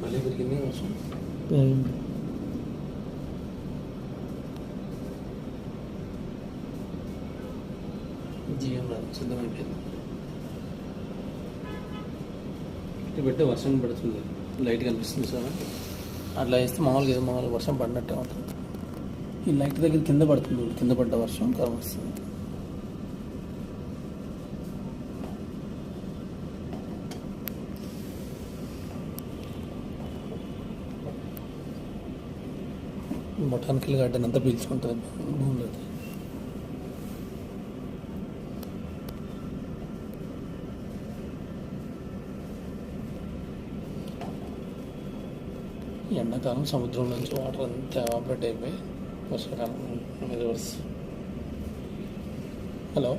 మళ్ళీ పెరిగింది వర్షం. జీవం రాదు, సిద్ధమైపోయింది. ఇటు పెడితే వర్షం పడుతుంది, లైట్ కనిపిస్తుంది సార్. అట్లా వేస్తే మామూలుగా వర్షం పడినట్టే ఉంటుంది. ఈ లైట్ దగ్గర కింద పడుతుంది, కింద పడ్డ వర్షం కాలం వస్తుంది. బొటానికల్ గార్డెన్ అంతా పీల్చుకుంటుంది భూమిలో. ఎండాకాలం సముద్రం నుంచి వాటర్ అంతా ఎవాపరేట్ అయిపోయి వర్షాకాలం రివర్స్. హలో.